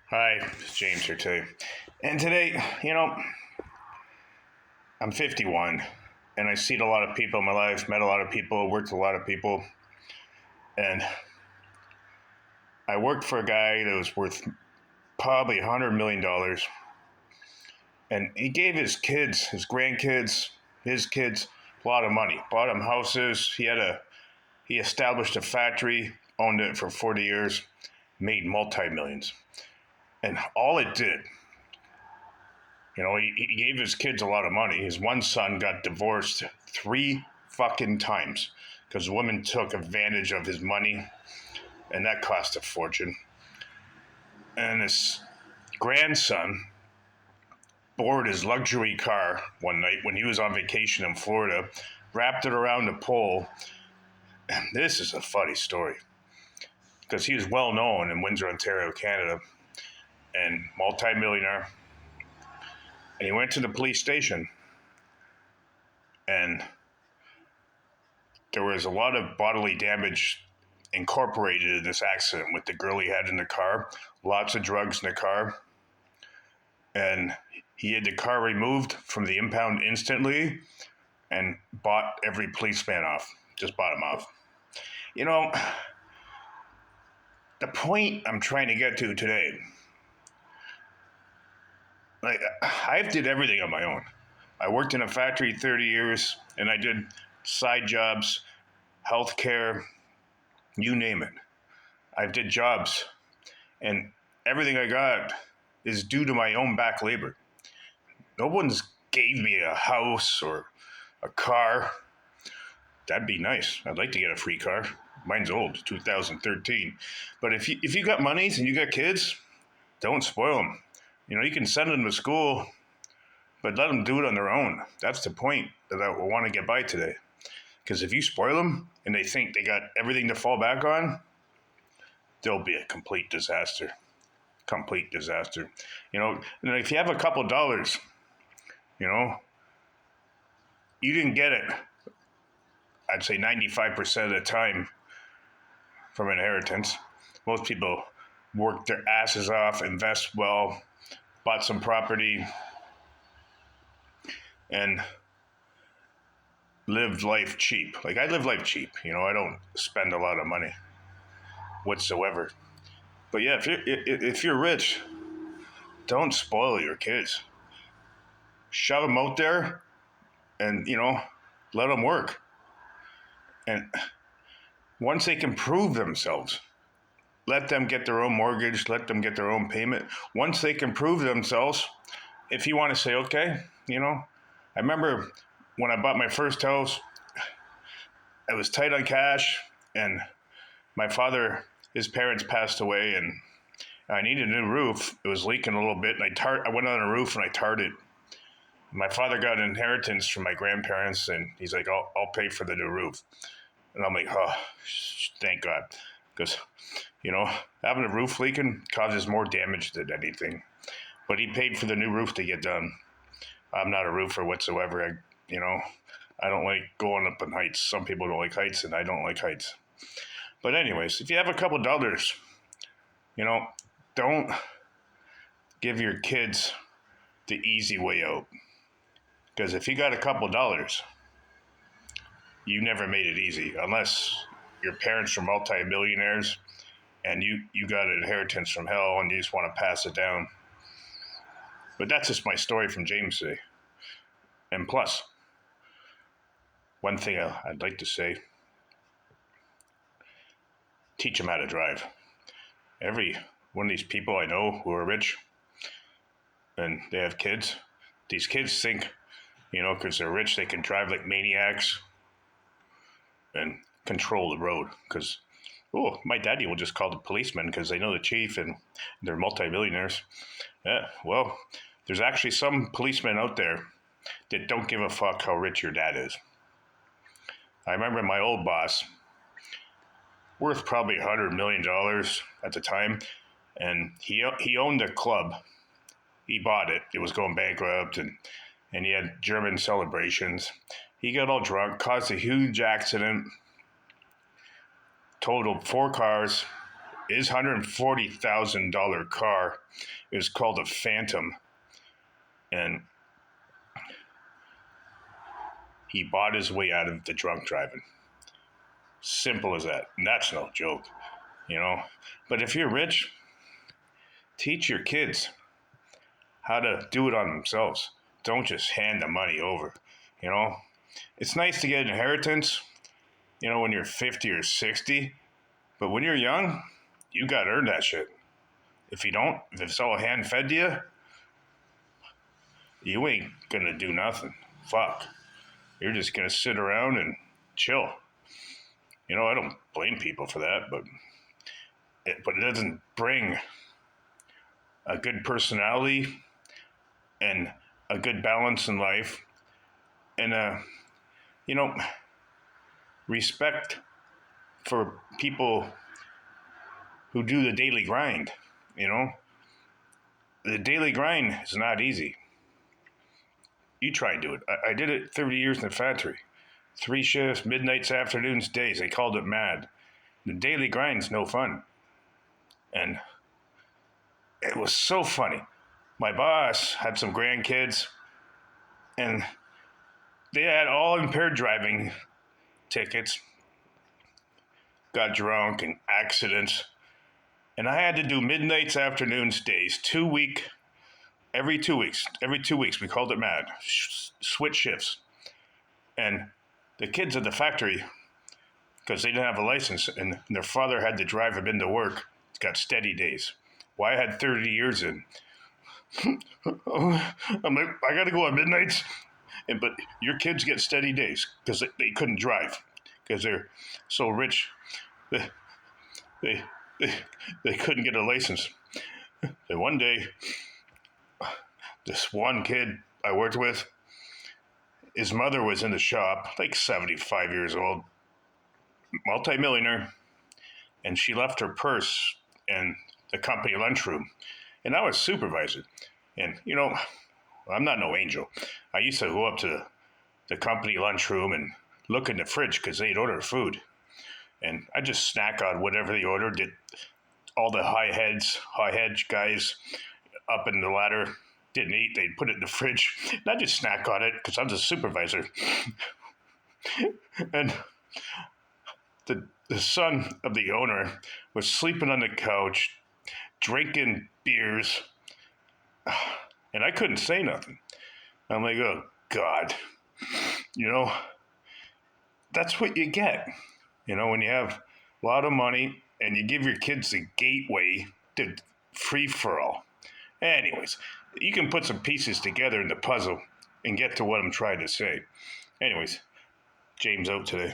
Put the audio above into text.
Hi, it's James here today. And today, I'm 51 and I see a lot of people in my life, met a lot of people, worked with a lot of people. And I worked for a guy that was worth probably $100 million. And he gave his kids, his grandkids, his kids a lot of money, bought them houses. He established a factory, owned it for 40 years, made multi millions. And all it did, he gave his kids a lot of money. His one son got divorced three fucking times because the woman took advantage of his money, and that cost a fortune. And his grandson boarded his luxury car one night when he was on vacation in Florida, wrapped it around a pole. And this is a funny story because he was well known in Windsor, Ontario, Canada, and multi-millionaire. And he went to the police station, and there was a lot of bodily damage incorporated in this accident with the girl he had in the car, lots of drugs in the car. And he had the car removed from the impound instantly and bought every policeman off, just bought him off. The point I'm trying to get to today, like, I did everything on my own. I worked in a factory 30 years and I did side jobs, healthcare, you name it. I did jobs, and everything I got is due to my own back labor. No one's gave me a house or a car. That'd be nice. I'd like to get a free car. Mine's old, 2013. But if you got monies and you got kids, don't spoil them. You can send them to school, but let them do it on their own. That's the point that I want to get by today. Because if you spoil them and they think they got everything to fall back on, there'll be a complete disaster. Complete disaster. And if you have a couple dollars, you didn't get it, I'd say 95% of the time, from inheritance. Most people work their asses off, invest well, bought some property, and lived life cheap. Like, I live life cheap. I don't spend a lot of money whatsoever. But yeah, if you're rich, don't spoil your kids. Shove them out there and, let them work. And once they can prove themselves, let them get their own mortgage, let them get their own payment. Once they can prove themselves, if you want to say, okay, I remember when I bought my first house, I was tight on cash, and my father, his parents passed away, and I needed a new roof. It was leaking a little bit, and I went on a roof and I tarred it. My father got an inheritance from my grandparents, and he's like, I'll pay for the new roof. And I'm like, oh, thank God. Because, having a roof leaking causes more damage than anything. But he paid for the new roof to get done. I'm not a roofer whatsoever. I don't like going up in heights. Some people don't like heights, and I don't like heights. But anyways, if you have a couple dollars, don't give your kids the easy way out. Because if you got a couple dollars, you never made it easy, unless your parents are multi-millionaires and you got an inheritance from hell and you just want to pass it down. But that's just my story from James today. And plus, one thing I'd like to say, teach them how to drive. Every one of these people I know who are rich and they have kids, these kids think, because they're rich, they can drive like maniacs and control the road. Because, my daddy will just call the policeman because they know the chief and they're multimillionaires. Yeah, well, there's actually some policemen out there that don't give a fuck how rich your dad is. I remember my old boss, worth probably $100 million at the time, and he owned a club. He bought it. It was going bankrupt, and he had German celebrations. He got all drunk, caused a huge accident, totaled 4 cars, his $140,000 car is called a Phantom, and he bought his way out of the drunk driving. Simple as that. And that's no joke, you know. But if you're rich, teach your kids how to do it on themselves. Don't just hand the money over, you know. It's nice to get an inheritance, you know, when you're 50 or 60, but when you're young, you got to earn that shit. If you don't, if it's all hand fed to you, you ain't going to do nothing. Fuck. You're just going to sit around and chill. You know, I don't blame people for that, but it doesn't bring a good personality and a good balance in life and you know, respect for people who do the daily grind. You know, the daily grind is not easy. You try and do it. I did it 30 years in the factory. 3 shifts, midnights, afternoons, days. They called it mad. The daily grind's no fun. And it was so funny. My boss had some grandkids, and they had all impaired driving tickets, got drunk and accidents. And I had to do midnights, afternoons, days, every 2 weeks. Every 2 weeks, we called it mad. Switch shifts. And the kids at the factory, because they didn't have a license, and their father had to drive them into work, got steady days. Well, I had 30 years in. I'm like, I got to go on midnights. But your kids get steady days because they couldn't drive because they're so rich. They couldn't get a license. And one day, this one kid I worked with, his mother was in the shop, like 75 years old, multimillionaire, and she left her purse in the company lunchroom. And I was supervisor. And, you know, I'm not no angel. I used to go up to the company lunchroom and look in the fridge because they'd order food. And I just snack on whatever they ordered. Did all the high head guys up in the ladder didn't eat. They'd put it in the fridge. And I just snack on it because I'm the supervisor. And the son of the owner was sleeping on the couch, drinking beers, and I couldn't say nothing. I'm like, oh, God. You know, that's what you get. You know, when you have a lot of money and you give your kids the gateway to free-for-all. Anyways, you can put some pieces together in the puzzle and get to what I'm trying to say. Anyways, James out today.